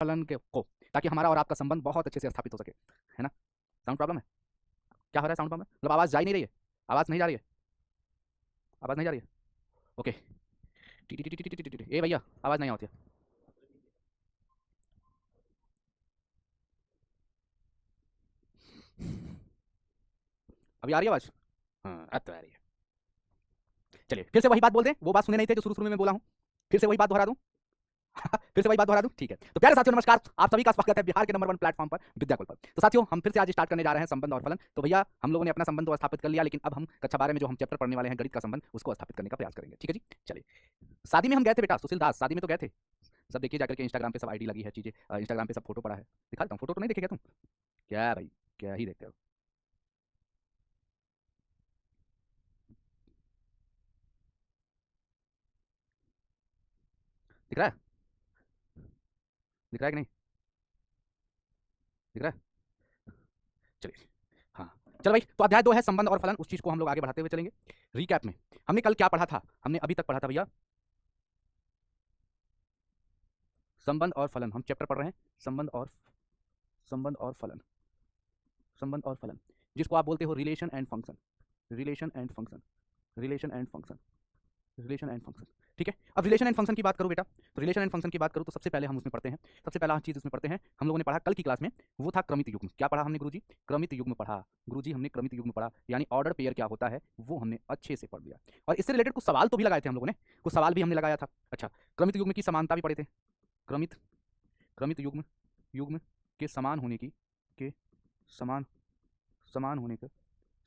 फलन के को, ताकि हमारा और आपका संबंध बहुत अच्छे से स्थापित हो सके, है ना। साउंड प्रॉब्लम है? क्या हो रहा है साउंड प्रॉब्लम? मतलब आवाज़ जा ही नहीं रही है? आवाज़ नहीं जा रही है? आवाज़ नहीं जा रही है? Okay. T T T T T T T T. ए भैया, आवाज़ नहीं आती है। अभी आ रही है आवाज़? हाँ, अब तो आ रही है। चलिए फिर से वही बात बोल दें, वो बात सुने नहीं थे जो शुरू शुरू में मैं बोला हूँ। फिर से वही बात दोहरा दूं? फिर से वही बात दोहरा दूं? ठीक है। तो प्यारे साथियों नमस्कार, आप सभी का स्वागत है बिहार के नंबर 1 प्लेटफॉर्म पर, विद्याकुल पर। तो साथियों हम फिर से आज स्टार्ट करने जा रहे हैं संबंध और फलन। तो भैया हम लोगों ने अपना संबंध तो स्थापित कर लिया, लेकिन अब हम कक्षा 12 में जो हम चैप्टर पढ़ने वाले हैं गणित का संबंध, उसको स्थापित करने का प्रयास करेंगे। ठीक है जी। चलिए, शादी में हम गए थे बेटा, सुशील दास, शादी में तो गए थे। सब देखिए जाकर के, इंस्टाग्राम पे सब आईडी लगी है, चीजें इंस्टाग्राम पे सब फोटो पड़ा है, दिखा देता हूँ। फोटो तो नहीं देखेगा तुम? क्या भाई, क्या ही देखते हो। दिख रहा है? दिख रहा है कि नहीं? दिख रहा है? चलिए, हाँ। चलो भाई, तो अध्याय 2 है संबंध और फलन, उस चीज को हम लोग आगे बढ़ाते हुए चलेंगे। रिकैप में हमने कल क्या पढ़ा था? हमने अभी तक पढ़ा था भैया संबंध और फलन। हम चैप्टर पढ़ रहे हैं संबंध और फलन, संबंध और फलन, जिसको आप बोलते हो relation and function, relation and function, relation and function, relation and function. ठीक है। अब रिलेशन एंड फंक्शन की बात करूं बेटा, तो रिलेशन एंड फंक्शन की बात करूं तो सबसे पहले हम उसमें पढ़ते हैं, सबसे पहला चीज उसमें पढ़ते हैं, हम लोगों ने पढ़ा कल की क्लास में, वो था क्रमित युग्म। क्या पढ़ा हमने गुरुजी? क्रमित युग्म पढ़ा। गुरुजी हमने क्रमित युग्म पढ़ा, यानी ऑर्डर पेयर क्या होता है वो हमने अच्छे से पढ़ लिया। और इससे रिलेटेड कुछ सवाल तो भी लगाए थे हम लोगों ने, कुछ सवाल भी हमने लगाया था। अच्छा, क्रमित युग्म की समानता भी पढ़े थे। क्रमित क्रमित युग्म, युग्म के समान होने की, के समान, समान होने का,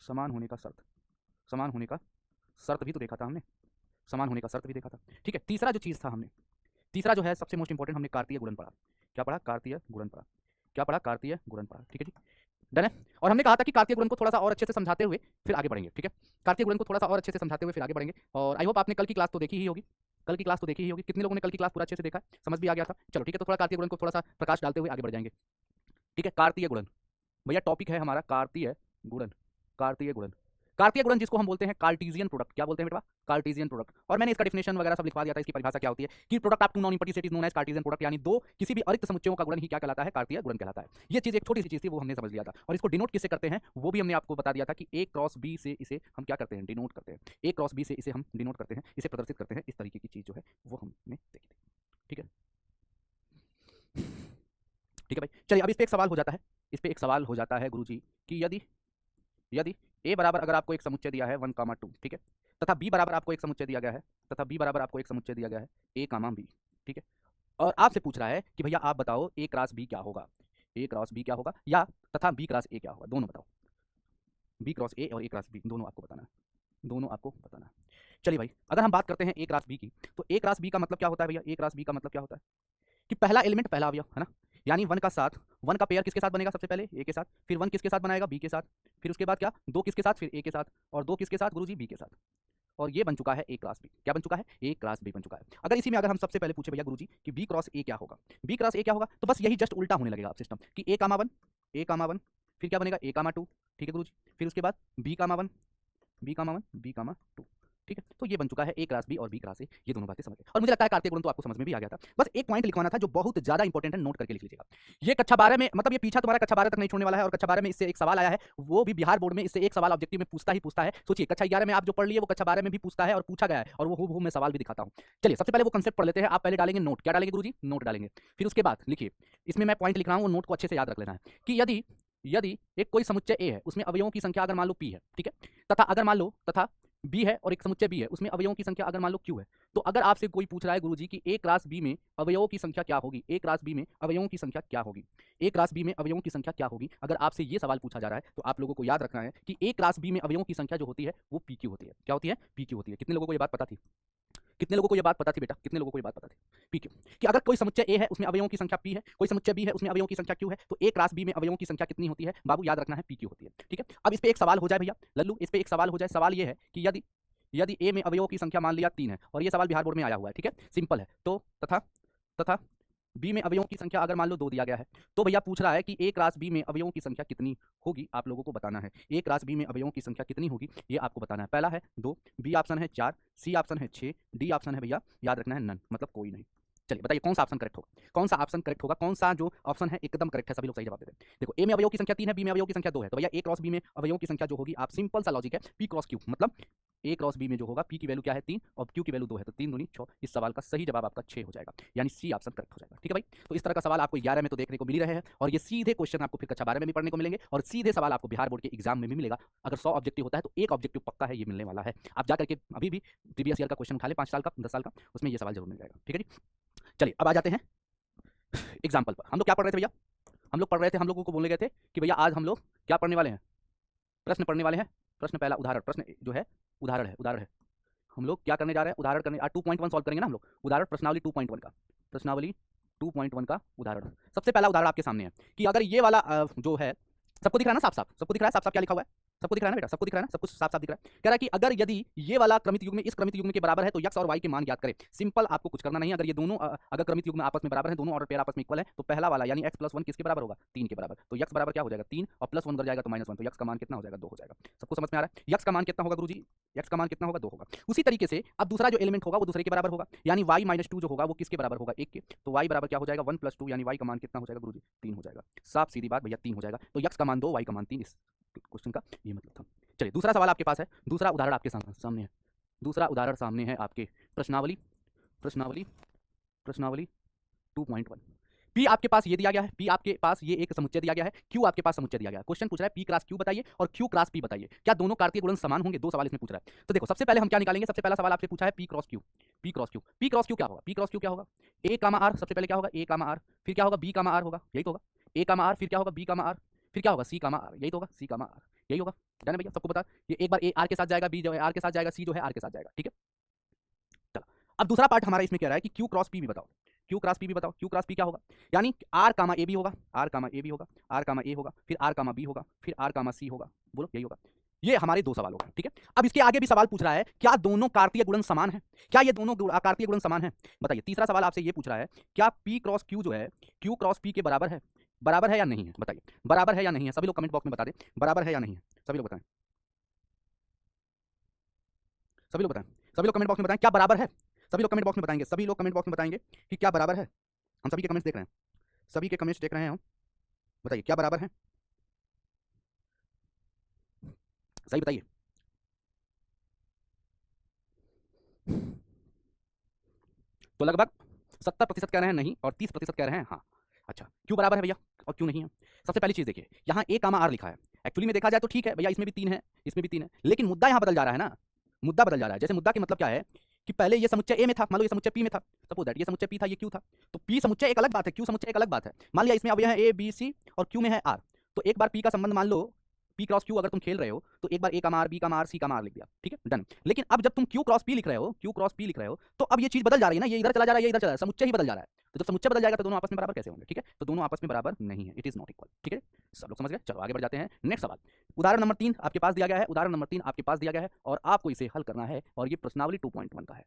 समान होने का शर्त, समान होने का शर्त भी तो देखा था हमने, समान होने का शर्त भी देखा था। ठीक है। तीसरा जो चीज़ था हमने, तीसरा जो है सबसे मोस्ट इंपॉर्टेंट, हमने कार्तीय गुणन पढ़ा। क्या पढ़ा? कार्तीय गुणन पढ़ा। क्या पढ़ा? कार्तीय गुणन पढ़ा। ठीक है जी, डन है। और हमने कहा था कि कार्तीय गुणन को थोड़ा सा और अच्छे से समझाते हुए फिर आगे बढ़ेंगे। ठीक है, कार्तीय गुणन को थोड़ा सा और अच्छे से समझाते हुए फिर आगे बढ़ेंगे। और आई होप आपने कल की क्लास तो देखी ही होगी, कल की क्लास तो देखी ही होगी। कितने लोगों ने कल की क्लास पूरा अच्छे से देखा है, समझ भी आ गया था? चलो ठीक है, तो थोड़ा कार्तीय गुणन को थोड़ा सा प्रकाश डालते हुए आगे बढ़ जाएंगे। ठीक है, कार्तीय गुणन भैया टॉपिक है हमारा, कार्तीय गुणन, कार्तीय गुणन, कार्तीय गुणन जिसको हम बोलते हैं कार्टेशियन प्रोडक्ट। क्या बोलते हैं बेटा? Cartesian product. और मैंने इसका डिफिनेशन वगैरह सब लिखवा दिया था, इसकी परिभाषा क्या होती है कि product of two non empty set is known as Cartesian product, यानी दो किसी भी अरिक्त समुच्चयों का गुणन ही क्या कहलाता है? कार्तीय गुणन कहलाता है। ये चीज एक छोटी सी चीज थी, वो हमने समझ लिया था। और इसको डिनोट किससे करते हैं वो भी हमने आपको बता दिया था कि ए क्रॉस बी से इसे हम क्या करते हैं? डिनोट करते हैं। ए क्रॉस बी से इसे हम डिनोट करते हैं, इसे प्रदर्शित करते हैं। इस तरीके की चीज जो है वो हमने देखी थी। ठीक है, ठीक है भाई। चलिए, अब इस पे एक सवाल हो जाता है, इस पे एक सवाल हो जाता है गुरुजी कि यदि यदि ए बराबर अगर आपको एक समुच्चय दिया है 1, 2, ठीक है, तथा बी बराबर आपको एक समुच्चय दिया गया है, तथा बी बराबर आपको एक समुच्चय दिया गया है ए कामा बी, ठीक है, और आपसे पूछ रहा है कि भैया आप बताओ ए क्रॉस बी क्या होगा, ए क्रॉस बी क्या होगा, या तथा बी क्रॉस ए क्या होगा, दोनों बताओ। बी क्रॉस ए और ए क्रॉस बी दोनों आपको बताना है, दोनों आपको बताना है। चलिए भाई, अगर हम बात करते हैं ए क्रॉस बी की, तो ए क्रॉस बी का मतलब क्या होता है भैया? ए क्रॉस बी का मतलब क्या होता है कि पहला एलिमेंट पहला अवयव, है ना, यानी वन का साथ, वन का पेयर किसके साथ बनेगा? सबसे पहले ए के साथ, फिर वन किसके साथ बनाएगा? बी के साथ, फिर उसके बाद क्या? दो किसके साथ? फिर ए के साथ, और दो किसके साथ गुरुजी? बी के साथ। और ये बन चुका है ए क्रॉस बी। क्या बन चुका है? ए क्रॉस बी बन चुका है। अगर इसी में अगर हम सबसे पहले पूछे भैया गुरुजी कि बी क्रॉस ए क्या होगा, बी क्रॉस ए क्या होगा, तो बस यही जस्ट उल्टा होने लगेगा आप सिस्टम कि ए कामा वन, ए कामा वन, फिर क्या बनेगा? ए कामा टू, ठीक है गुरुजी, फिर उसके बाद B comma one, B comma one, B comma two. ठीक है, तो ये बन चुका है ए क्लास बी और बी क्लास ए, ये दोनों बातें समझ गए। और मुझे लगता है कार्तीय गुणन तो आपको समझ में भी आ गया था। बस एक पॉइंट लिखवाना था जो बहुत ज्यादा इंपॉर्टेंट है, नोट करके लिख लीजिएगा। ये कक्षा 12 में, मतलब ये पीछा तुम्हारा कक्षा 12 तक नहीं छोड़ने वाला है, और कक्षा 12 में इससे एक सवाल आया है, वो भी बिहार बोर्ड में इससे एक सवाल ऑब्जेक्टिव में पूछता ही पूछता है। सोचिए, कक्षा 11 में आप जो पढ़ लिए वो कक्षा 12 में भी पूछता है और पूछा गया है, और वो हूबहू मैं सवाल भी दिखाता हूँ। चलिए, सबसे पहले वो कंसेप्ट पढ़ लेते हैं। आप पहले डालेंगे नोट। क्या डालेंगे गुरुजी? नोट डालेंगे। फिर उसके बाद लिखिए, इसमें मैं पॉइंट लिख रहा हूँ, वो नोट को अच्छे से याद रख लेना है कि यदि यदि एक कोई समुच्चय ए है, उसमें अवयवों की संख्या अगर मान लो पी है, ठीक है, तथा अगर मान लो तथा बी है और एक समुच्चय बी है, उसमें अवयवों की संख्या अगर मान लो क्यू है, तो अगर आपसे कोई पूछ रहा है गुरुजी कि ए क्लास बी में अवयवों की संख्या क्या होगी, ए क्लास बी में अवयवों की संख्या क्या होगी, ए क्लास बी में अवयवों की संख्या क्या होगी, अगर आपसे ये सवाल पूछा जा रहा है तो आप लोगों को याद रखना है कि ए क्लास बी में अवयवों की संख्या जो होती है वो पी क्यू होती है। क्या होती है? पी क्यू होती है। कितने लोगों को ये बात पता थी? कितने लोगों को ये बात पता थी बेटा? कितने लोगों को ये बात पता थी? पी क्यू, कि अगर कोई समुच्चय ए है उसमें अवयवों की संख्या पी है, कोई समुच्चय बी है उसमें अवयवों की संख्या क्यू है, तो ए क्लास बी में अवयवों की संख्या कितनी होती है? बाबू याद रखना है, पी क्यू होती है। ठीक है, अब इस पे एक सवाल हो जाए भैया लल्लू, इस पे एक सवाल हो जाए। सवाल ये है कि यदि यदि ए में अवयवों की संख्या मान लिया 3 है, और ये सवाल बिहार बोर्ड में आया हुआ है, ठीक है, सिंपल है, तो तथा तथा बी में अवयवों की संख्या अगर मान लो 2 दिया गया है, तो भैया पूछ रहा है कि ए क्लास बी में अवयवों की संख्या कितनी होगी, आप लोगों को बताना है। ए क्लास बी में अवयवों की संख्या कितनी होगी ये आपको बताना है। पहला है 2, बी ऑप्शन है 4, सी ऑप्शन है 6, डी ऑप्शन है भैया याद रखना है नन, मतलब कोई नहीं। चलिए बताइए कौन सा ऑप्शन करेक्ट होगा, कौन सा ऑप्शन करेक्ट होगा, कौन सा जो ऑप्शन है एकदम करेक्ट है, सभी लोग सही जवाब देते हैं। देखो ए में अवयवों की संख्या 3 है, बी में अवयवों की संख्या 2 है, तो भैया ए क्रॉस बी में अवयवों की संख्या जो होगी, आप सिंपल सा लॉजिक है, पी क्रॉस क्यू, मतलब ए क्रॉस बी में जो होगा पी की वैल्यू क्या है 3 और क्यू की वैल्यू 2 है, तो 3 दूनी 6। इस सवाल का सही जवाब आपका 6 हो जाएगा, यानी सी ऑप्शन करेक्ट हो जाएगा। ठीक है भाई, तो इस तरह का सवाल आपको 11 में तो देखने को मिल रहे हैं, और ये सीधे क्वेश्चन आपको फिर कक्षा 12 में भी पढ़ने को मिलेंगे, और सीधे सवाल आपको बिहार बोर्ड के एग्जाम में भी मिलेगा। अगर 100 ऑब्जेक्टिव होता है तो एक ऑब्जेक्टिव पक्का है, ये मिलने वाला है। आप जाकर के अभी भी प्रीवियस ईयर का क्वेश्चन उठा ले, 5 साल का, 10 साल का, उसमें ये सवाल जरूर मिल जाएगा। ठीक है जी, चलिए अब आ जाते हैं एग्जाम्पल पर। हम लोग क्या पढ़ रहे थे भैया, हम लोग पढ़ रहे थे, हम लोगों को बोलने गए थे कि भैया आज हम लोग क्या पढ़ने वाले हैं, प्रश्न पढ़ने वाले हैं। प्रश्न पहला उदाहरण, प्रश्न जो है उदाहरण है, उदाहरण है। हम लोग क्या करने जा रहे हैं, उदाहरण करने, 2.1 सॉल्व करेंगे ना हम लोग, उदाहरण प्रश्नावली 2.1 का, प्रश्नावली 2.1 का उदाहरण। सबसे पहला उदाहरण आपके सामने है कि अगर ये वाला जो है, सबको दिख रहा है ना, साफ साफ सबको दिख रहा है, साफ साफ क्या लिखा हुआ है, सबको दिख रहा है ना बेटा, सबको दिख रहा है ना, सब कुछ साफ साफ दिख रहा है। कह रहा है कि अगर यदि ये वाला क्रमित युग्म इस क्रमित युग्म के बराबर है तो यक्स और वाई के मान ज्ञात करें। सिंपल, आपको कुछ करना नहीं है। अगर ये दोनों अगर क्रमित युग्म आपस में बराबर है, दोनों ऑर्डर पेयर आपस में इक्वल है, तो पहला वाला यानी x + 1 किसके बराबर होगा, 3 के बराबर। तो यक्स बराबर क्या हो जाएगा 3 और +1 उधर जाएगा तो -1, तो यक्स का मान कितना हो जाएगा 2 हो जाएगा। सबको समझ में आ रहा है, यक्स का मान कितना होगा गुरुजी, यक्स का मान कितना होगा 2 होगा। उसी तरीके से अब दूसरा जो एलिमेंट होगा वो दूसरे के बराबर होगा, यानी y - 2 जो होगा वो किसके बराबर होगा 1 के। तो y बराबर क्या हो जाएगा 1 + 2, यानी y का मान कितना हो जाएगा गुरुजी 3 हो जाएगा। साफ सीधी बात भैया 3 हो जाएगा। तो यक्स का मान 2, y का मान 3, इस क्वेश्चन का ये मतलब था। चलिए दूसरा सवाल आपके पास है, दूसरा उदाहरण आपके सामने है, दूसरा उदाहरण सामने है आपके प्रश्नावली प्रश्नावली प्रश्नावली 2.1। पी आपके पास ये दिया गया है, पी आपके पास ये एक समुच्चय दिया गया है, क्यू आपके पास समुच्चय दिया गया है। क्वेश्चन पूछ रहा है पी क्रॉस क्यू बताइए और क्यू क्रॉस पी बताइए, क्या दोनों कार्तीय गुणन समान होंगे। दो सवाल इसमें पूछ रहा है। तो देखो सबसे पहले हम क्या निकालेंगे, सबसे पहला सवाल आपसे पूछा है P cross Q, P cross Q, P cross Q क्या होगा, पी क्रॉस क्यू क्या होगा, ए कामा आर, सबसे पहले क्या होगा ए कामा आर, फिर क्या होगा बी कामा आर होगा, यही तो होगा ए कामा आर, फिर क्या होगा बी कामा आर, फिर क्या होगा सी कामा आर, यही तो होगा सी कामा आर, यही होगा। डन है भैया, सबको पता, ये एक बार ए आर के साथ जाएगा, बी जो है आर के साथ जाएगा, सी जो है आर के साथ जाएगा। ठीक है, चलो अब दूसरा पार्ट हमारा इसमें कह रहा है कि क्यू क्रॉस पी भी बताओ, क्यू क्रॉस पी भी बताओ, क्यू क्रॉस पी क्या होगा, यानी आर कामा ए भी होगा, आर कामा ए भी होगा, आर कामा ए होगा, फिर आर कामा बी होगा, फिर आर कामा सी होगा, बोलो यही होगा। ये हमारे दो सवाल होगा। ठीक है, अब इसके आगे भी सवाल पूछ रहा है क्या दोनों कार्तीय गुणन समान है, क्या ये दोनों कार्तीय गुणन समान है, बताइए। तीसरा सवाल आपसे ये पूछ रहा है क्या पी क्रॉस क्यू जो है क्यू क्रॉस पी के बराबर है, बराबर है या नहीं है, बताइए बराबर है या नहीं है। सभी लोग कमेंट बॉक्स में बता दें बराबर है या नहीं है, सभी लोग बताएं, सभी लोग बताएं, सभी लोग कमेंट बॉक्स में बताएं क्या बराबर है, सभी लोग कमेंट बॉक्स में बताएंगे, सभी लोग कमेंट बॉक्स में बताएंगे कि क्या बराबर है। हम सभी के कमेंट्स देख रहे हैं, सभी के कमेंट्स देख रहे हैं हम, बताइए क्या बराबर है, सही बताइए। तो लगभग 70% कह रहे हैं नहीं और 30% कह रहे हैं हाँ। अच्छा क्यों बराबर है भैया और क्यों नहीं है। सबसे पहली चीज देखिए, यहाँ ए कामा आर लिखा है, एक्चुअली में देखा जाए तो ठीक है भैया, इसमें भी 3 है, इसमें भी 3 है, लेकिन मुद्दा यहाँ बदल जा रहा है ना, मुद्दा बदल जा रहा है। जैसे मुद्दा के मतलब क्या है कि पहले ये समुच्चय ए में था, मान लो ये समुच्चय पी में था, सपोज दैट ये समुच्चय पी था, ये क्यू था, तो पी समुच्चय एक अलग बात है, क्यू समुच्चय एक अलग बात है। मान लिया इसमें अब यह ए बी सी और क्यू में है आर, तो एक बार पी का संबंध मान लो, पी क्रॉस क्यू अगर तुम खेल रहे हो तो एक बार ए का मार बी का मार सी का मार लिख दिया, ठीक है डन। लेकिन अब जब तुम क्यू क्रॉस पी लिख रहे हो, क्यू क्रॉस पी लिख रहे हो, तो अब ये चीज बदल जा रही है ना, ये इधर चला जा रहा है, ये इधर चला जा रहा है, समुच्चय ही बदल जा रहा है। तो जब समुच्चय बदल जाएगा तो दोनों आपस में बराबर कैसे होंगे, ठीक है, तो दोनों आपस में बराबर नहीं है, इट इज नॉट इक्वल। ठीक है, सब लोग समझ गए, चलो आगे बढ़ जाते हैं। नेक्स्ट सवाल, उदाहरण नंबर 3 आपके पास दिया गया है, उदाहरण नंबर 3 आपके पास दिया गया है और आपको इसे हल करना है, और ये प्रश्नावली 2.1 का है।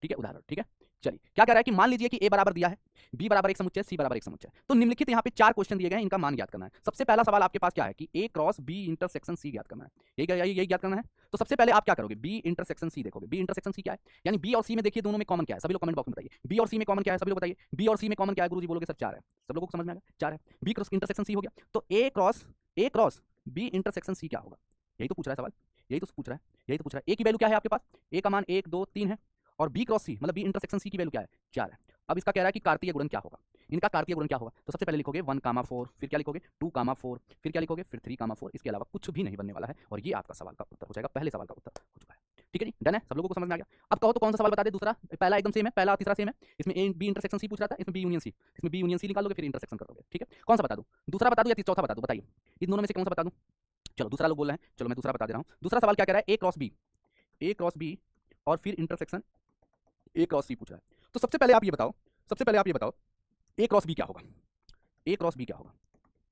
ठीक है, उदाहरण, ठीक है। चलिए क्या कह रहा है कि मान लीजिए कि ए बराबर दिया है, बी बराबर एक समुच्चय, सी बराबर एक समुच्चय, तो निम्नलिखित यहाँ पे 4 क्वेश्चन दिए गए हैं, इनका मान ज्ञात करना है। सबसे पहला सवाल आपके पास क्या है कि ए क्रॉस बी इंटरसेक्शन सी ज्ञात करना है, यही ज्ञात करना है। तो सबसे पहले आप क्या करोगे, बी इंटरसेक्शन सी देखोगे, बी इंटरसेक्शन सी क्या है, यानी बी और सी में देखिए दोनों में कॉमन क्या है, सभी लोग कमेंट बॉक्स में बताइए बी और सी में कॉमन क्या है, सभी लोग बताइए बी और सी में कॉमन क्या है। गुरुजी बोलोगे सर 4 है, सब लोगों को समझ में आ गया 4 है, बी क्रॉस इंटरसेक्शन सी हो गया, तो ए क्रॉस बी इंटरसेक्शन सी क्या होगा, यही तो पूछ रहा है सवाल, यही तो पूछ रहा है, यही तो पूछ रहा है। ए की वैल्यू क्या है आपके पास, ए का मान 1 2 3 है, और बी क्रॉस सी मतलब बी इंटरसेक्शन सी की वैल्यू क्या है 4 है। अब इसका कह रहा है कि कार्तीय गुणन क्या होगा, इनका कार्तीय गुणन क्या होगा। तो सबसे पहले लिखोगे 1,4, फिर क्या लिखोगे 2,4, फिर क्या लिखोगे फिर 3,4, इसके अलावा कुछ भी नहीं बनने वाला है, और ये आपका सवाल का उत्तर हो जाएगा, पहले सवाल का उत्तर हो चुका है। ठीक है जी, डन है, सब लोगों को समझ में आ गया। अब कहो तो कौन सा सवाल बता दे, दूसरा पहला एकदम सेम है, पहला तीसरा सेम है, इसमें ए बी इंटरसेक्शन सी पूछ रहा था, इसमें बी यूनियन सी, इसमें बी यूनियन सी निकाल लोगे फिर इंटरसेक्शन करोगे। ठीक है, कौन सा बता दूं, दूसरा बता दूं या चौथा बता दूं, बताइए इन दोनों में से कौन सा बता दूं। चलो दूसरा लोग बोल रहे हैं, चलो मैं दूसरा बता दे रहा हूँ। दूसरा सवाल क्या कह रहा है, ए क्रॉस बी और फिर इंटरसेक्शन ए क्रॉस सी पूछ रहा है। तो सबसे पहले आप ये बताओ, सबसे पहले आप ये बताओ ए क्रॉस बी क्या होगा, ए क्रॉस बी क्या होगा,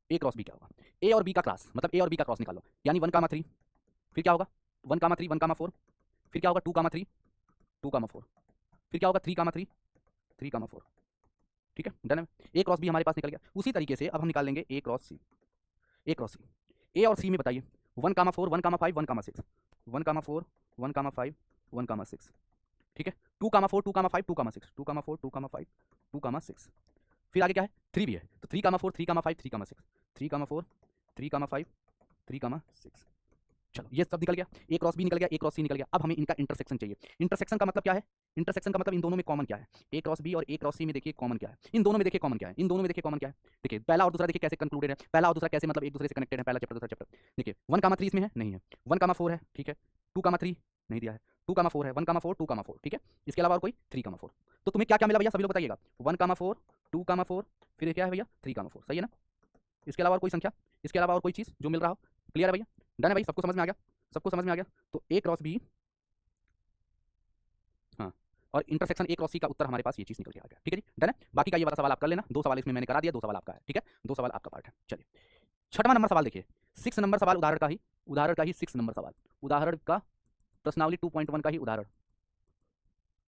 ए क्रॉस बी क्या होगा। ए और बी का क्रॉस मतलब ए और बी का क्रॉस निकालो, यानी 1,3, फिर क्या होगा 1,3 1,4, फिर क्या होगा 2,3 2,4, फिर क्या होगा 3,3 3,4। ठीक है डन है, ए क्रॉस बी हमारे पास निकल गया। उसी तरीके से अब हम निकाल लेंगे ए क्रॉस सी, ए क्रॉस सी, ए और सी में बताइए 1,4 1,5 1,6, 1,4 1,5 1,6, ठीक है 2,4 2,5 2,6, 2,4 2,5 2,6। फिर आगे क्या है, 3 भी है, तो 3,4 3,5 3,6 3,4 3,5 3,6। चलो ये सब निकल गया, ए क्रॉस बी निकल गया, ए क्रॉस सी निकल गया। अब हमें इनका इंटरसेक्शन चाहिए। इंटरसेक्शन का मतलब क्या है, इंटरसेक्शन का मतलब इन दोनों में कॉमन क्या है, ए क्रॉस बी और ए क्रॉस सी में देखिए कॉमन क्या है, इन दोनों में देखिए कॉमन क्या है, इन दोनों में देखिए कॉमन क्या है। देखिए पहला और दूसरा देखिए कैसे कंक्लूडेड है, पहला और दूसरा कैसे मतलब एक दूसरे से कनेक्टेड है, पहला चैप्टर दूसरा चैप्टर। देखिए 1,3 इसमें है, नहीं है, 1,4 है, ठीक है, 2,3 नहीं दिया है, 2,4 है, 1,4 2,4, ठीक है, इसके अलावा और कोई 3,4। तो तुम्हें क्या क्या मिला भैया, सभी लोग बताइएगा। 1,4 2,4 फिर क्या है भैया 3,4, सही है ना। इसके अलावा और कोई संख्या, इसके अलावा और कोई चीज़ जो मिल रहा हो, क्लियर है भैया, डन है भाई, सबको समझ में आ गया, सबको समझ में आ गया। तो ए क्रॉस बी, हाँ, और इंटरसेक्शन ए क्रॉस सी का उत्तर हमारे पास ये चीज़ निकल के आ गया, ठीक है जी, डन है। बाकी का ये वाला सवाल आप कर लेना, 2 सवाल इसमें मैंने करा दिया, 2 सवाल आपका है, ठीक है, 2 सवाल आपका पार्ट है। चलिए 6वां नंबर सवाल देखिए, 6 नंबर सवाल उदाहरण का ही 6 नंबर सवाल, उदाहरण का प्रश्नावली 2.1 का ही उदाहरण,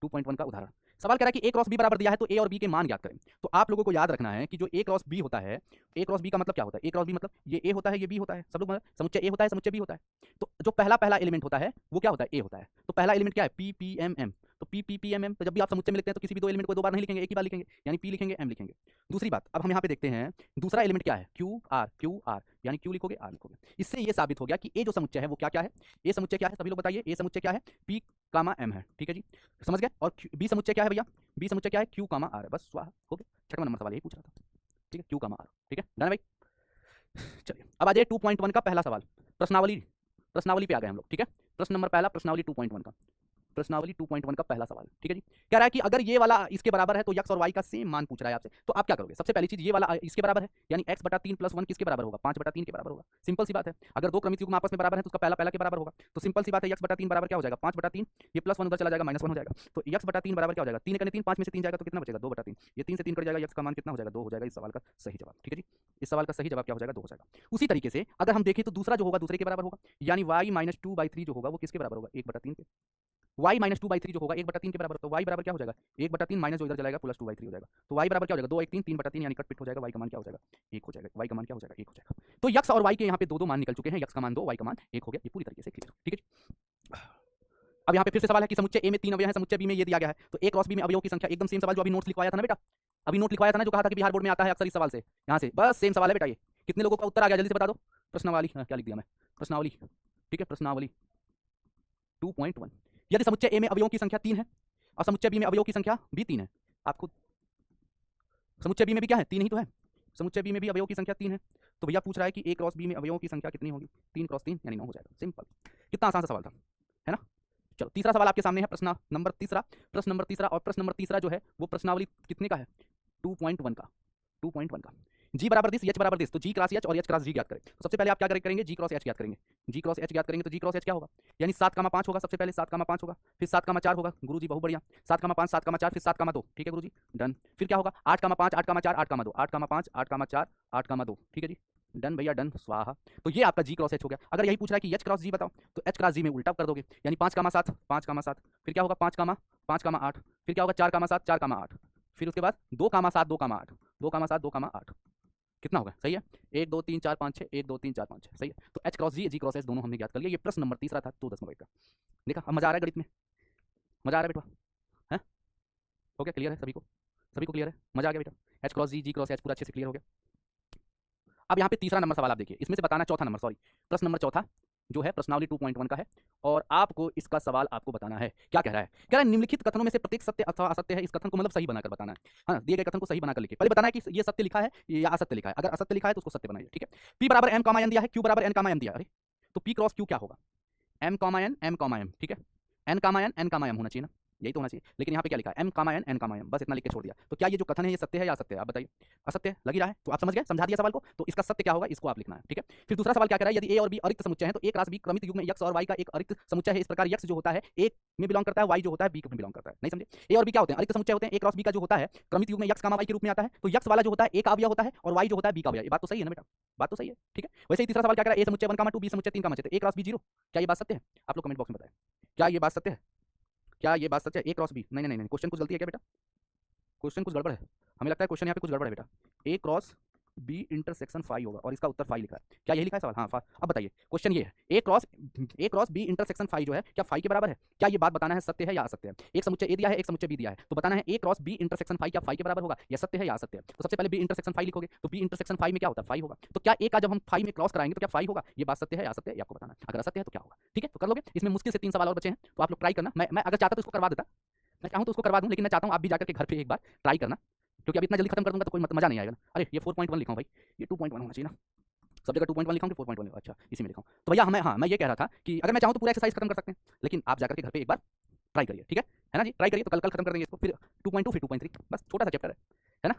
2.1 का उदाहरण। सवाल कह रहा है कि ए क्रॉस बी बराबर दिया है तो ए और बी के मान ज्ञात करें। तो आप लोगों को याद रखना है कि जो ए क्रॉस बी होता है, ए क्रॉस बी का मतलब क्या होता है, ए क्रॉस बी मतलब ये ए होता है, ये बी होता है, सब लोग मतलब समुच्चय ए होता है, समुच्चय बी होता है। तो जो पहला पहला एलिमेंट होता है वो क्या होता है, ए होता है। तो पहला एलिमेंट क्या है, पी पी एम एम। तो P P P M M, तो जब भी आप समुच्चय में लिखते हैं तो किसी भी दो एलिमेंट को 2 बार नहीं लिखेंगे, एक ही बार लिखेंगे, यानी पी लिखेंगे एम लिखेंगे। दूसरी बात, अब हम यहाँ पे देखते हैं दूसरा एलिमेंट क्या है, क्यू आर, यानी क्यू लिखोगे आर लिखोगे। इससे ये साबित हो गया कि ए जो समुच्चय है वो क्या क्या है, ए समुच्चय क्या है, सभी लोग बताइए, ए समुच्चय क्या है, पी कामा एम है, ठीक है जी, समझ गए। और बी समुच्चय क्या है भैया, बी समुच्चय क्या है, क्यू कामा आर है, बस स्वाहा हो गया। 6वां नंबर सवाल यही पूछ रहा था, ठीक है, क्यू कामा आर, ठीक है, डन है भाई। चलिए अब आ जाइए 2.1 का पहला सवाल, प्रश्नावली पे आ गए हम लोग, ठीक है। प्रश्न नंबर पहला प्रश्नावली 2.1 का, प्रश्नावली 2.1 का पहला सवाल, ठीक है जी। कह रहा है कि अगर ये वाला इसके बराबर है तो x और y का सेम मान पूछ रहा है आपसे, तो आप क्या करोगे। सबसे पहली चीज, ये वाला इसके बराबर है, यानी x बटा 3 प्लस 1 किसके बराबर होगा, 5/3 के बराबर होगा। सिंपल सी बात है, अगर दो क्रमित युग्म आपस में बराबर है तो उसका पहला पहला के बराबर होगा। तो सिंपल सी बात है, x बटा 3 बराबर क्या हो जाएगा, 5/3, ये +1 उधर चला जाएगा, -1 हो जाएगा। तो x बटा 3 बराबर क्या हो जाएगा, 3 कने 3, 5 में से 3 जाएगा तो कितना बचेगा, 2/3। ये 3 से 3 कट जाएगा, x का मान कितना हो जाएगा, 2 हो जाएगा। इस सवाल का सही जवाब, ठीक है जी, इस सवाल का सही जवाब क्या हो जाएगा, 2 हो जाएगा। उसी तरीके से अगर हम देखें तो दूसरा जो होगा दूसरे के बराबर होगा, यानी y - 2/3 जो होगा वो किसके बराबर होगा, 1/3 के। y - 2/3 जो होगा 1/3 के बराबर, तो y बराबर क्या हो जाएगा, 1/3 माइनस जो इधर चलाएगा प्लस 2/3 हो जाएगा। तो y बराबर क्या हो जाएगा, 2 1 3 3/3, यानी कट पिट हो जाएगा, y का मान क्या हो जाएगा, 1 हो जाएगा, y का मान क्या हो जाएगा, 1 हो जाएगा। तो x और y के यहाँ पे दो मान निकल चुके हैं, x का मान 2, y का मान 1 हो गया, ये पूरी तरीके से क्लियर, ठीक है जी। अब यहाँ पे फिर से सवाल है कि समुच्चय ए में 3 अवयव हैं, समुच्चय बी में ये दिया गया है, तो ए क्रॉस बी में अवयवों की संख्या, एकदम सेम सवाल जो अभी नोट्स लिखवाया था ना बेटा, अभी नोट लिखवाया था ना जो कहा था कि बिहार बोर्ड में आता है अक्सर इस सवाल से, यहाँ से बस सेम सवाल है बेटा ये। कितने लोगों का उत्तर आ गया जल्दी से बता दो। प्रश्नावली, क्या लिख दिया मैं, प्रश्नावली, ठीक है, प्रश्नावली 2.1। यदि समुच्चय ए में अवयवों की संख्या 3 है और समुच्चय बी में अवयवों की संख्या भी 3 है, आपको समुच्चय बी में भी क्या है, 3 ही तो है, समुच्चय बी में भी अवयवों की संख्या 3 है, तो भैया पूछ रहा है कि ए क्रॉस बी में अवयवों की संख्या कितनी होगी, 3 क्रॉस 3 यानी 9 हो जाएगा, सिंपल। कितना आसान सा सवाल था, है ना। चलो तीसरा सवाल आपके सामने है, प्रश्न नंबर तीसरा, और प्रश्न नंबर तीसरा जो है वो प्रश्नावली कितने का है, 2.1 का, 2.1 का। जी बराबर दिस, एच बराबर दिस, तो जी क्रॉस एच और एच क्रॉस जी ज्ञात करें। तो सबसे पहले आप क्या करेंगे, जी क्रॉस एच ज्ञात करेंगे, जी क्रॉस एच ज्ञात करेंगे। तो जी क्रॉस एच क्या होगा, यानी 7,5 होगा, सबसे पहले 7,5 होगा, फिर 7,4 होगा, गुरु जी बहुत बढ़िया, 7,5 7,4 फिर 7,2, ठीक है गुरु जी, डन। फिर क्या होगा, 8,5 8,4 8,2 8,5 8,4 8,2, ठीक है जी, डन भैया डन, स्वाहा। तो ये आपका जी क्रॉस एच हो गया। अगर यही पूछ रहा है कि एच क्रॉस जी बताओ, तो एच क्रॉस जी में उल्टा कर दोगे, यानी 5,7 5,7, फिर क्या होगा 5,8, फिर क्या होगा 4,7 4,8, फिर उसके बाद 2,7 2,8 2,7 2,8, कितना होगा, सही है, 1 2 3 4 5 6, 1 2 3 4 5 6, सही है। तो एच क्रॉस जी क्रॉस एच दोनों हमने ज्ञात कर लिया। ये प्रश्न नंबर तीसरा था 2 दशमलव का। देखा, अब मजा आ रहा है गणित में, मजा आ रहा है बेटा, है हो गया, क्लियर है सभी को क्लियर है, मजा आ गया बेटा। एच क्रॉस जी क्रॉस एच पूरा अच्छे से क्लियर हो गया। अब यहाँ पे तीसरा नंबर सवाल आप देखिए, इसमें से बताना, चौथा नंबर, सॉरी, प्रश्न नंबर चौथा जो है प्रश्नावली 2.1 का है, और आपको इसका सवाल आपको बताना है। क्या कह रहा है, कह रहा है निम्नलिखित कथनों में से प्रत्येक सत्य अथवा असत्य है। इस कथन को मतलब सही बनाकर बताना है, हाँ, दिए गए कथन को सही बनाकर लिखिए। पहले बताना है कि ये सत्य लिखा है या असत्य लिखा है। अगर असत्य लिखा है तो उसको सत्य बनाइए, ठीक है। पी बराबर एम कामा एन दिया है, क्यू बराबर एन कामा एम दिया, अरे तो पी क्रॉस क्यू क्या होगा, एम कामा एम, ठीक है, एन कामा एम होना चाहिए ना, यही तो होना चाहिए। लेकिन यहाँ पे क्या लिखा है, एम कामा एन, बस इतना लिख के छोड़ दिया। तो क्या ये जो कथन है ये सत्य है या असत्य है, आप बताइए। असत्य लग ही रहा है, तो आप समझ गए, समझा दिया सवाल को। तो इसका सत्य क्या होगा, इसको आप लिखना है, ठीक है। फिर दूसरा सवाल क्या कह रहा है, यदि ए और बी अरिक्त समुच्चय है तो ए क्रॉस बी क्रमित युग्म में x और y का एक अरिक्त समुच्चय है। इस प्रकार x जो होता है ए में बिलोंग करता है, y जो होता है बी में बिलोंग करता है। नहीं समझे, ए और बी क्या होते हैं, अरिक्त समुच्चय होते हैं। ए क्रॉस बी का जो होता है क्रमित युग्म में x, y के रूप में आता है, तो x वाला जो होता है ए का अवयव होता है और y जो होता है बी का अवयव। ये बात तो सही है ना बेटा, बात तो सही है, ठीक है। वैसे ही तीसरा सवाल क्या कह रहा है, ए समुच्चय 1,2, बी समुच्चय 3,6, तो ए क्रॉस बी 0। क्या ये बात सत्य है, आप लोग कमेंट बॉक्स में बताएं, क्या ये बात सत्य है, क्या ये बात सच है, ए क्रॉस बी। नहीं नहीं नहीं, क्वेश्चन कुछ गलती है क्या बेटा, क्वेश्चन कुछ गड़बड़ है, हमें लगता है क्वेश्चन यहाँ पे कुछ गड़बड़ है बेटा। ए क्रॉस बी इंटरसेक्शन फाई होगा और इसका उत्तर फाई लिखा है। क्या यही लिखा है सवाल? हाँ। अब बताइए क्वेश्चन ये है, ए क्रॉस बी इंटरसेक्शन फाई जो है क्या फाई के बराबर है? क्या ये बात बताना है सत्य है या असत्य है? एक समुच्चय ए दिया है, एक समुच्चय बी दिया है, तो बताना है ए क्रॉस बी इंटरसेक्शन फाई क्या फाई के बराबर होगा, या सत्य है या असत्य है। तो सबसे पहले बी इंटरसेक्शन फाई लिखोगे, तो बी इंटरसेक्शन फाई में क्या होता है? फाई होगा। तो क्या ए का जब हम फाई में क्रॉस कराएंगे तो क्या फाई होगा? ये बात सत्य है या असत्य है, ये आपको बताना है। अगर असत्य है तो क्या होगा? ठीक है, तो कर लोगे। इसमें मुश्किल से 3 सवाल और बचे हैं, तो आप लोग ट्राई करना। मैं अगर चाहता तो इसको करवा देता, मैं चाहूँ तो उसको करवा दूं, लेकिन मैं चाहता हूँ आप भी जाकर के घर पे एक बार ट्राई करना, क्योंकि अब इतना जल्दी खत्म कर दूंगा तो कोई मजा नहीं आएगा ना। अरे ये 4.1 लिखा हूँ भाई, ये 2.1 होना चाहिए ना। सब जगह 2.1 लिखा हूँ कि 4.1? अच्छा, इसी में लिखा हूँ। तो भैया मैं ये कह रहा था कि अगर मैं चाहूँ तो पूरा एक्सरसाइज खत्म कर सकते हैं, लेकिन आप जाकर के घर पे एक बार ट्राई करिए, ठीक है ना जी? ट्राई करिए, तो कल खत्म कर देंगे इसको, फिर 2.2 फिर 2.3, बस छोटा सा चैप्टर है ना?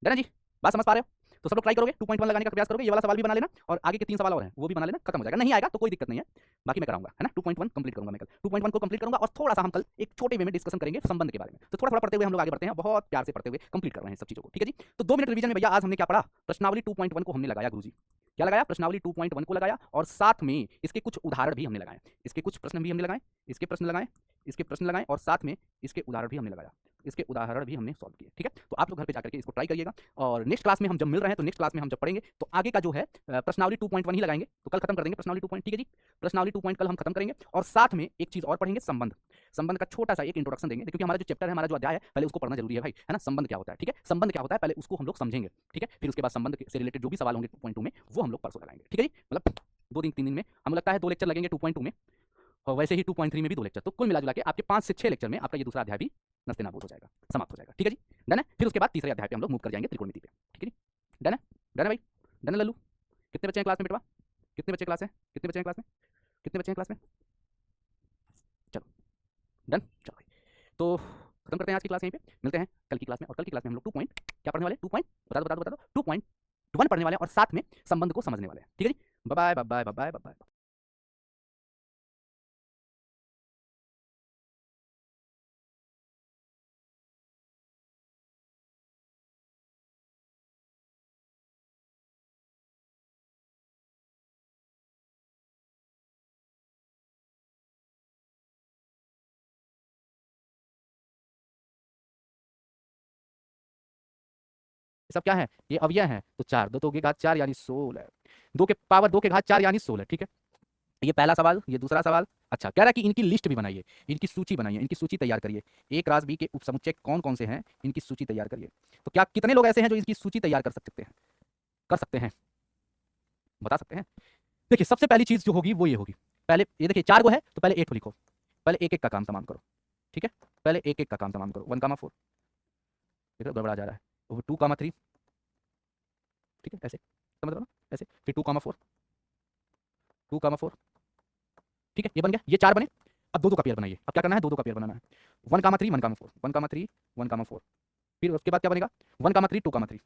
डन है जी? बात समझ पा रहे हो? तो सब लोग ट्राई करोगे, 2.1 लगाने का प्रयास करोगे, ये वाला सवाल भी बना लेना और आगे के 3 सवाल और हैं वो भी बना लेना, खत्म हो जाएगा। नहीं आएगा तो कोई दिक्कत नहीं है, बाकी मैं कराऊंगा, है ना? 2.1 कंप्लीट करूंगा मैं कल, 2.1 को कंप्लीट करूंगा और थोड़ा सा हम कल एक छोटे वे में डिस्कशन करेंगे संबंध के बारे में। तो थोड़ा थोड़ा पढ़ते हुए हम लोग आगे बढ़ते हैं, बहुत प्यार से पढ़ते हुए कंप्लीट कर रहे हैं सब चीजों को, ठीक है जी? तो 2 मिनट रिवीजन में भैया आज हमने क्या पढ़ा? प्रश्नावली 2.1 को हमने लगाया गुरुजी। क्या लगाया? प्रश्नावली 2.1 को लगाया और साथ में इसके कुछ उदाहरण भी हमने लगाए, इसके कुछ प्रश्न भी हमने लगाए, इसके प्रश्न लगाए, इसके प्रश्न लगाए और साथ में इसके उदाहरण भी हमने लगाया, इसके उदाहरण भी हमने सॉल्व किए, ठीक है? तो आप लोग घर पे जाकर के इसको ट्राई करिएगा और नेक्स्ट क्लास में हम जब मिल रहे हैं तो नेक्स्ट क्लास में हम जब पढ़ेंगे तो आगे का जो है प्रश्नावली 2.1 ही लगाएंगे, तो कल खत्म कर देंगे प्रश्नावली 2. ठीक है जी? प्रश्नावली 2 कल हम खत्म करेंगे और साथ में एक चीज और पढ़ेंगे, संबंध का छोटा सा एक इंट्रोडक्शन देंगे, क्योंकि हमारा जो चैप्टर है, हमारा जो अध्याय है, पहले उसको पढ़ना जरूरी है भाई, है ना? संबंध क्या होता है, ठीक है? संबंध क्या होता है पहले उसको हम लोग समझेंगे, ठीक है? फिर उसके बाद संबंध से रिलेटेड जो भी सवाल होंगे 2.2 में वो हम लोग परसों लगाएंगे, ठीक है जी? मतलब 2 दिन 3 दिन में हमें लगता है 2 लेक्चर लगेंगे 2.2 में और वैसे ही 2.3 में भी 2 लेक्चर, तो कुल मिला जुला के आपके 5 से 6 लेक्चर में आपका ये दूसरा अध्याय भी नस्ते नाबूद हो जाएगा, समाप्त हो जाएगा, ठीक है जी? डन है? फिर उसके बाद तीसरे अध्याय पे हम लोग मूव कर जाएंगे त्रिकोणमिति पे, ठीक है जी? डन है? डन है भाई? डन है लल्लू? कितने बच्चे हैं क्लास में बेटवा? कितने बच्चे क्लास में? कितने बच्चे हैं क्लास में? कितने बच्चे हैं क्लास में? चलो डन, चलो भाई, तो खत्म करते हैं आज की क्लास यहीं पे, मिलते हैं कल की क्लास में। और कल की क्लास में हम लोग 2 पॉइंट क्या पढ़ने वाले? 2 पॉइंट बता दो 2.1 पढ़ने वाले हैं और साथ में संबंध को समझने वाले हैं, ठीक है जी? Bye bye bye bye bye bye. ये सब क्या है? ये अवयव है, तो 4 2 के घात 4 यानी 16, 2 के पावर 2 के घात 4 यानी 16, ठीक है? ये पहला सवाल, ये दूसरा सवाल। अच्छा, कह रहा है कि इनकी लिस्ट भी बनाइए, इनकी सूची बनाइए, इनकी सूची तैयार करिए। ए क्रॉस बी के उपसमुच्चय कौन कौन से हैं, इनकी सूची तैयार करिए। तो क्या कितने लोग ऐसे हैं जो इसकी सूची तैयार कर सकते हैं? कर सकते हैं, बता सकते हैं? देखिए सबसे पहली चीज जो होगी वो ये होगी, पहले ये देखिए 4 को है तो पहले 8 को लिखो, पहले एक एक का काम तमाम करो, ठीक है? पहले एक एक का काम तमाम करो। 1, 4 इधर गड़बड़ा जा रहा है, 2, 3, ठीक है? ऐसे समझ रहे हो ना? ऐसे फिर 2, 4, 2, 4, ठीक है? ये बन गया, ये 4 बने। अब 2 का पेयर बनाइए। अब क्या करना है? 2 का पेयर बनाना है। 1, 3, 1, 4 1, 3, 1, 4 फिर उसके बाद क्या बनेगा? 1, 3, 2, 3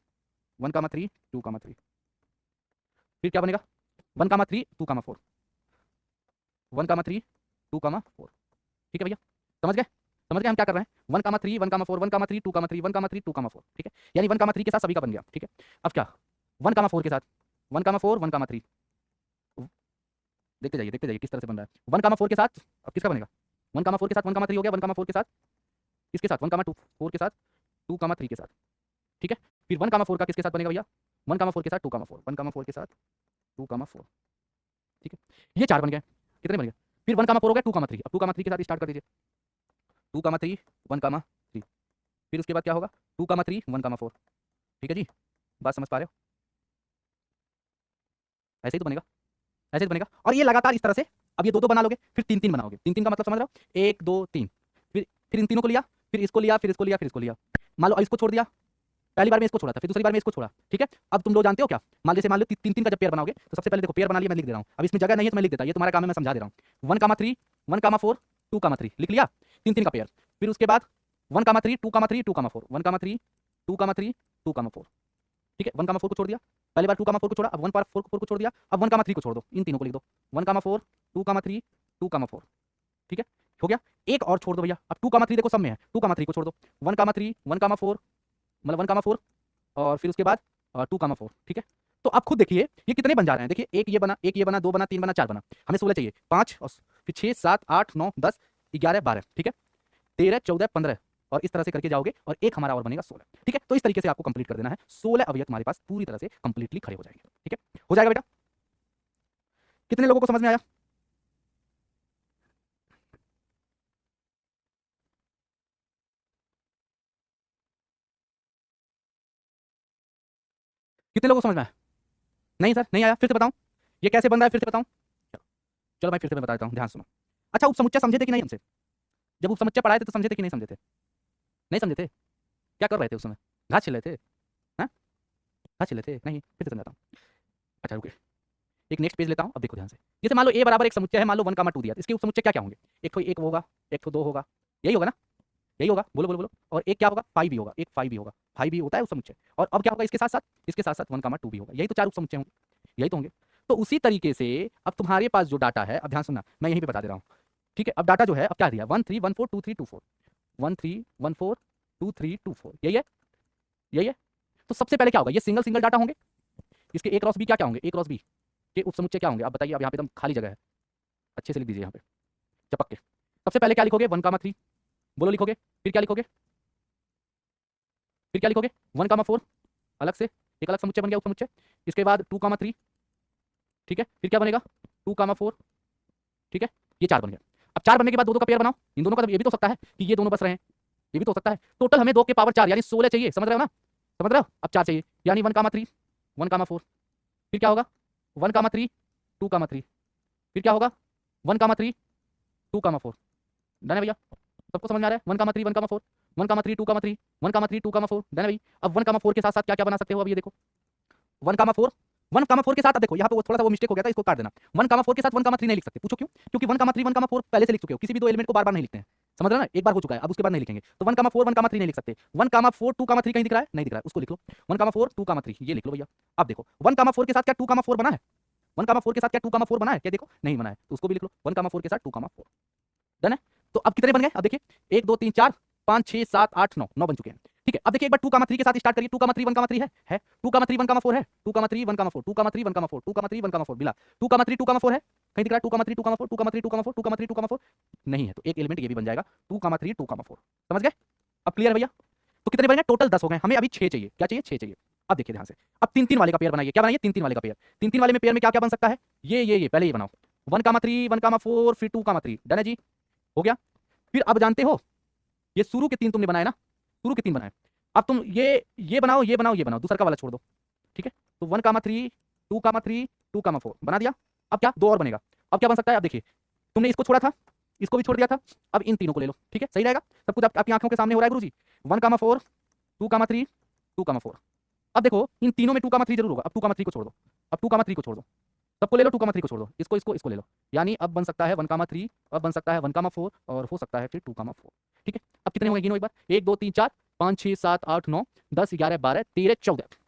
1, 3, 2, 3 फिर क्या बनेगा? 1, 3, 2, 4 1, 3, 2, 4 ठीक है भैया? समझ गए? समझ गए हम क्या कर रहे हैं? 1, 3 1, 4 1, 3 2, 3 1, 3 2, 4 ठीक है? यानी 1, 3 के साथ सभी का बन गया, ठीक है? अब क्या 1, 4 के साथ 1, 4 1, 3 देखते जाइए किस तरह से बन रहा है। 1, 4 के साथ अब किसका बनेगा? 1, 4 के साथ 1, 3 हो गया। 1, 4 के साथ किसके साथ? 1, 4 के साथ 2, 3 के साथ, ठीक है? फिर 1, 4 का किसके साथ बनेगा भैया? 1, 4 के साथ 2, 4 1, 4 के साथ 2, 4 ठीक है? ये 4 बन गए। कितने बन गए? फिर 1, 4 हो गया 2, 3 अब 2, 3 के साथ स्टार्ट कर दीजिए। 2, 3 1, 3 फिर उसके बाद क्या होगा? 2, 3 1, 4 ठीक है जी? बात समझ पा रहे हो? ऐसे ही तो बनेगा, ऐसे ही तो बनेगा। और ये लगातार इस तरह से अब ये 2 बना लोगे, फिर 3 बनाओगे। 3 का मतलब समझ रहे हो? 1 2 3 फिर इन तीनों को लिया, फिर इसको लिया, फिर इसको लिया, फिर इसको लिया। मान लो इसको छोड़ दिया, पहली बार में इसको छोड़ा था, फिर दूसरी बार में इसको छोड़ा, ठीक है? अब तुम लोग जानते हो क्या? मान लो 3 का जब पेयर बनाओगे तो सबसे पहले देखो पेयर बना लिया, मैं लिख दे रहा हूँ। अब इसमें जगह नहीं है तो मैं लिख देता, ये तुम्हारा काम है, मैं समझा दे रहा हूँ। 1, 3 1, 4 2, 3 लिख लिया, 3 का पेयर। फिर उसके बाद 1, 3 2, 3 2, 4 1, 3 2, 3 2, 4 ठीक है? 1, 4 को छोड़ दिया, पहली बार 2, 4 को छोड़ा, अब 1, 4 को छोड़ दिया, अब 1, 3 को छोड़ दो, इन तीनों को लिख दो। 1, 4 2, 3 2, 4 ठीक है? हो गया। एक और छोड़ दो भैया, अब 2, 3 देखो सब में है, 2, 3 को छोड़ दो। 1, 3 1, 4 मतलब 1, 4 और फिर उसके बाद 2, 4 ठीक है? तो अब खुद देखिए ये कितने बन जा रहे हैं। देखिए एक ये बना, 2 बना, 3 बना, 4 बना। हमें 16 चाहिए, 5 और फिर 6 7 8 9 10 11 12 ठीक है? 13 14 15 और इस तरह से करके जाओगे और एक हमारा और बनेगा 16। ठीक है, तो इस तरीके से आपको कंप्लीट कर देना है। 16 अवयव हमारे पास पूरी तरह से कंप्लीटली खड़े हो जाएंगे। ठीक है, हो जाएगा बेटा? कितने लोगों को समझ में आया? कितने लोगों को समझ में आया? नहीं सर नहीं आया, फिर से बताऊं ये कैसे बन रहा है, फिर से बताऊं? चलो चलो भाई फिर से मैं बता देता हूं, ध्यान सुनो। अच्छा, उपसमुच्चय समझे थे कि नहीं हमसे? जब उपसमुच्चय पढ़ाए थे तो समझे थे कि नहीं समझे थे? नहीं समझे थे? क्या कर रहे थे उस समय? घास छिल रहे थे? हाँ, घास छिल रहे थे? नहीं, फिर से समझाता हूँ। अच्छा रुके, एक नेक्स्ट पेज लेता हूँ। अब देखो ध्यान से, जैसे मान लो ए बराबर एक समुच्चय है, मान लो 1 कामा 2 दिया, इसके उपसमुच्चय क्या क्या होंगे? एक तो एक होगा, एक तो 2 होगा, यही होगा ना? यही होगा, बोलो बोलो बोलो। और एक क्या होगा? 5 भी होगा, एक 5 भी होगा, 5 भी होता है उपसमुच्चय। और अब क्या होगा इसके साथ साथ? इसके साथ साथ 1 कामा 2 भी होगा। यही तो 4 उपसमुच्चय होंगे, यही तो होंगे। तो उसी तरीके से अब तुम्हारे पास जो डाटा है, अब ध्यान सुनना, मैं यहीं पे बता दे रहा हूँ। ठीक है, अब डाटा जो है, अब क्या दिया? 1 3 1 4 2 3 2 4, 1 3 1 4 2 3 2 4, यही है, यही है। तो सबसे पहले क्या होगा? ये सिंगल सिंगल डाटा होंगे, इसके ए क्रॉस बी क्या क्या होंगे? ए क्रॉस बी के उपसमुच्चय क्या होंगे? आप बताइए। अब यहाँ पे एकदम खाली जगह है, अच्छे से लिख दीजिए यहाँ पे चपक के। सबसे पहले क्या लिखोगे? 1 कामा 3, बोलो लिखोगे। फिर क्या लिखोगे? फिर क्या लिखोगे? 1 कामा 4, अलग से एक अलग समुच्चय बन गया उपसमुच्चय। इसके बाद 2 कामा 3, ठीक है, फिर क्या बनेगा? 2 कामा 4, ठीक है, ये 4 बन गया। अब 4 बनने के बाद दो दो का पेयर बनाओ, इन दोनों का। तो ये भी तो हो सकता है कि ये दोनों बस रहे हैं, ये भी तो हो सकता है। टोटल हमें 2 के पावर 4 यानी 16 चाहिए, समझ रहे हो ना? समझ रहे हो? अब 4 चाहिए, यानी 1 कामा 3 1 कामा 4, फिर क्या होगा? 1 कामा 3 2 कामा 3, फिर क्या होगा? 1 कामा 3 2 कामा 4। डन है भैया? सबको समझ में आ रहा है? 1 कामा 3 1 कामा 4, 1 कामा 3 2 कामा 3, 1 कामा 3 2 कामा 4। डन है भाई? अब 1 कामा 4 के साथ साथ क्या क्या बना सकते हो? अब ये देखो, 1 कामा 4, 1 कामा 4 के साथ, अब देखो यहाँ पे वो थोड़ा सा वो मिस्टेक हो गया था, इसको काट देना। 1 कामा 4 के साथ 1 कामा 3 नहीं लिख सकते, पूछो क्यों? क्योंकि 1 कामा 3 1 कामा 4 पहले से लिख चुके हो, किसी भी दो एलिमेंट को बार बार नहीं लिखते हैं, समझ रहे हो ना? एक बार हो चुका है, अब उसके बाद नहीं लिखेंगे। तो 1 कामा 4 1 कामा 3 नहीं लिख सकते। 1 कामा 4 2 कामा 3 कहीं दिख रहा है? नहीं दिख रहा है, उसको लिख लो। 1 कामा 4 2 कामा 3 ये लिख लो भैया। अब देखो 1 कामा 4 के साथ क्या 2 कामा 4 बना है? 1 कामा 4 के साथ क्या 2 कामा 4 बना है? क्या देखो, नहीं बना है, तो उसको भी लिख लो। 1 कामा 4 के साथ 2 कामा 4। डन है? तो अब कितने बन गए? अब देखिए 1 2 3 4 5 6 7 8 9, 9 बन चुके हैं। ठीक है, अब देखिए एक बार 2 कामा 3 के साथ स्टार्ट करिए। 2 कामा 3 1 कामा 3 है 2 कामा 3 1 कामा 4 है, 2 कामा 3 1 कामा 4, 2 कामा 3 1 कामा 4, 2 कामा 3 1 कामा 4 मिला। 2 कामा 3 2 कामा 4 है, कहीं दिख रहा है? 2 कामा 3 2 कामा 4, 2 कामा 3 2 कामा 4, 2 कामा 3 2 कामा 4 नहीं है, तो एक एलिमेंट ये भी बन जाएगा 2 कामा 3 2 कामा 4। समझ गए? अब क्लियर है भैया? तो कितने बन गए? टोटल 10 हो गए, हमें अभी 6 चाहिए। क्या चाहिए? 6 चाहिए। अब देखिए ध्यान से, अब 3 3 वाले का पेयर बनाइए। क्या बनाइए? 3 3 वाले का पेयर। 3 3 वाले में पेयर में क्या क्या बन सकता है? ये पहले ये बनाओ, 1 कामा 3 1 कामा 4 फिर 2 कामा 3। डन है जी? हो गया? फिर अब जानते हो ये शुरू के 3 तुमने बनाए ना, शुरू के 3 बनाए। अब तुम ये बनाओ, ये बनाओ, ये बनाओ, दूसरा का वाला छोड़ दो। ठीक है, तो 1 कामा 3 2 कामा 3 2 कामा 4 बना दिया। अब क्या? 2 और बनेगा। अब क्या बन सकता है? अब देखिए, तुमने इसको छोड़ा था, इसको भी छोड़ दिया था, अब इन तीनों को ले लो। ठीक है, सही रहेगा? सब कुछ आपकी आंखों के सामने हो रहा है गुरुजी। 1 कामा 4 2 कामा 3 2 कामा 4। अब देखो इन तीनों में 2 कामा 3 जरूर होगा। अब 2 कामा 3 को छोड़ दो, अब 2 कामा 3 को छोड़ दो, सबको ले लो। 2 कामा 3 को छोड़ दो, इसको इसको इसको ले लो। यानी अब बन सकता है 1 कामा 3, अब बन सकता है 1 कामा 4 और हो सकता है फिर 2 कामा 4। ठीक है, अब कितने होंगे गिनो एक बार। 1 2 3 4 5 6 7 8 9 10 11 12 13 14।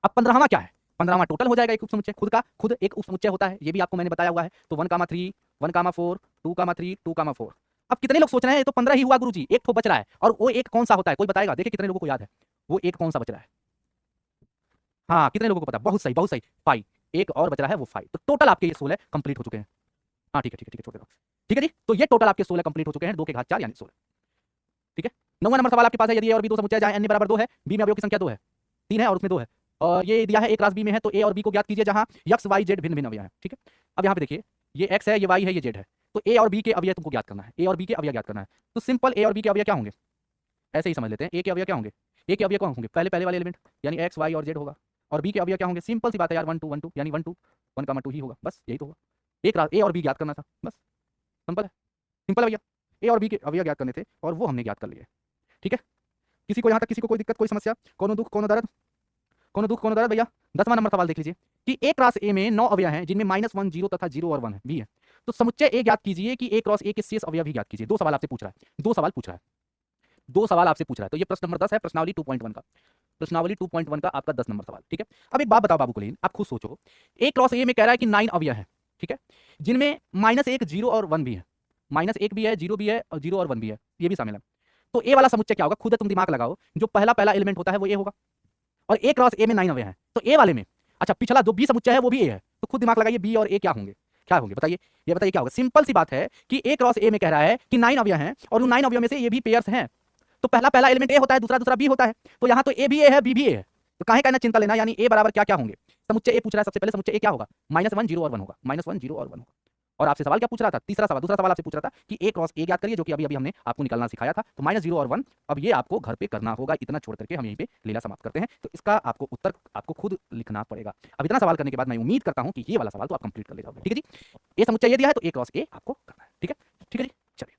अब 15वां क्या है? 15वां टोटल हो जाएगा एक उपसमुच्चय, खुद का खुद एक उपसमुच्चय होता है, ये भी आपको मैंने बताया हुआ है। तो 1 कामा 3 1 कामा 4 2 कामा 3 2 कामा 4। अब कितने लोग सोच रहे हैं ये तो 15 ही हुआ गुरुजी, एक ठो बच रहा है, और वो एक कौन सा होता है? कोई बताएगा? देखिए कितने लोगों को याद है वो एक कौन सा बच रहा है? हाँ, कितने लोगों को पता? बहुत सही बहुत सही, 5। एक और बच रहा है वो 5। तो टोटल आपके ये 16 कंप्लीट हो चुके हैं। हाँ ठीक है ठीक है ठीक है, छोड़ देता हूँ। ठीक है जी, तो ये टोटल आपके 16 कंप्लीट हो चुके हैं, 2 के घात 4 यानी 16। ठीक है, 9वां नंबर सवाल आपके पास है। यदि ए और बी दो समुच्चय जहां n बराबर 2 है, बी में अवयव की संख्या 2 है, 3 है और उसमें 2 है, और ये दिया है ए क्लास बी में है, तो ए और बी को ज्ञात कीजिए जहां x y z भिन्न भिन्न अवयव हैं। ठीक है, अब यहाँ पे देखिए ये x है, ये y है, ये z है, तो ए और बी के अवयव तुमको ज्ञात करना है, ए और बी के अवयव ज्ञात करना है। तो सिंपल ए और बी के अवयव क्या होंगे? ऐसे ही समझ लेते हैं। ए के अवयव क्या होंगे? ए के अवयव क्या होंगे? पहले पहले वाले एलिमेंट यानी x y और z होगा, और बी के अवयव क्या होंगे? सिंपल सी बात है यार, 1 2 1 2 यानी 1 2 1 कामा 2 ही होगा, बस यही तो होगा। एक ए और बी ज्ञात करना था, बस सिंपल है, सिंपल है भैया। ए और बी के अवयव ज्ञात करने थे और वो हमने ज्ञात कर लिए। ठीक है, किसी को यहाँ तक किसी को कोई दिक्कत कोई समस्या? कोनो दुख कोनो दर्द? कोनो दुख कोनो दर्द भैया? 10वां नंबर सवाल देख लीजिए कि ए क्रॉस ए में 9 अवयव हैं जिनमें -1 0 तथा 0 और 1 है भी है, तो समुच्चय ए ज्ञात कीजिए कि ए क्रॉस ए के शेष अवयव भी ज्ञात कीजिए। दो सवाल आपसे पूछ रहा है, दो सवाल पूछ रहा है, दो सवाल आपसे पूछ रहा है। तो ये प्रश्न नंबर 10 है, प्रश्नावली 2.1 का, प्रश्नावली 2.1 का आपका 10 नंबर सवाल। ठीक है, अब एक बात बताओ बाबू कुलीन, आप खुद सोचो, ए क्रॉस ए में कह रहा है कि 9 अवयव है, ठीक है, जिनमें -1 0 और 1 भी है, -1 भी है, 0 भी है और 0 और 1 भी है, ये भी शामिल है। तो ए वाला समुच्चय क्या होगा? खुद तुम दिमाग लगाओ, जो पहला पहला एलिमेंट होता है वो ए होगा, और ए क्रॉस ए में 9 अवयव हैं, तो ए वाले में अच्छा पिछला जो बी समुच्चय है वो भी ए है, तो खुद दिमाग लगाइए बी और ए क्या होंगे? क्या होंगे बताइए? ये बताइए क्या होगा? सिंपल सी बात है कि ए क्रॉस ए में कह रहा है कि 9 अवयव हैं और उन 9 अवयव में से ये भी पेयर्स हैं, तो पहला एलिमेंट ए होता है, दूसरा बी होता है, तो यहाँ तो ए भी ए है, बी भी ए है, तो काहे का ना चिंता लेना, यानी ए बराबर क्या क्या होंगे, समुच्चय ए पूछ रहा है, सबसे पहले समुच्चय ए क्या होगा, -1 0 और 1 होगा, -1 0 और 1 होगा। और आपसे सवाल क्या पूछ रहा था, दूसरा सवाल आपसे पूछ रहा था कि ए क्रॉस ए ज्ञात करिए, जो कि अभी हमने आपको निकालना सिखाया था, तो -0 और 1, अब ये आपको घर पे करना होगा, इतना छोड़ करके हम यहीं पे लीला समाप्त करते हैं। तो इसका आपको उत्तर आपको खुद लिखना पड़ेगा। अब इतना सवाल करने के बाद मैं उम्मीद करता हूं कि ये वाला सवाल तो आप कंप्लीट कर ले जाओगे, ठीक है जी। ए समुच्चय ये दिया है तो ए क्रॉस ए आपको करना है, ठीक है, ठीक है जी। चलिए,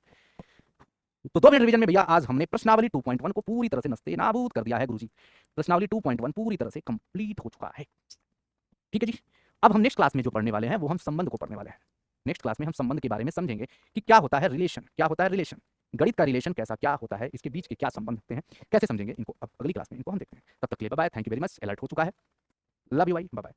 तो 2 मिनट रिवीजन में भैया आज हमने प्रश्नावली 2.1 को पूरी तरह से नस्ते नाबूद कर दिया है गुरुजी। प्रश्नावली 2.1 पूरी तरह से कंप्लीट हो चुका है, ठीक है जी। अब हम नेक्स्ट क्लास में जो पढ़ने वाले हैं वो हम संबंध को पढ़ने वाले हैं। नेक्स्ट क्लास में हम संबंध के बारे में समझेंगे कि क्या होता है रिलेशन, क्या होता है रिलेशन, गणित का रिलेशन कैसा क्या होता है, इसके बीच के क्या संबंध होते हैं, कैसे समझेंगे इनको, अब अगली क्लास में इनको हम देखते हैं। तब तक के लिए bye bye, thank you very much, alert हो चुका है, लव यू भाई, बाय बाय।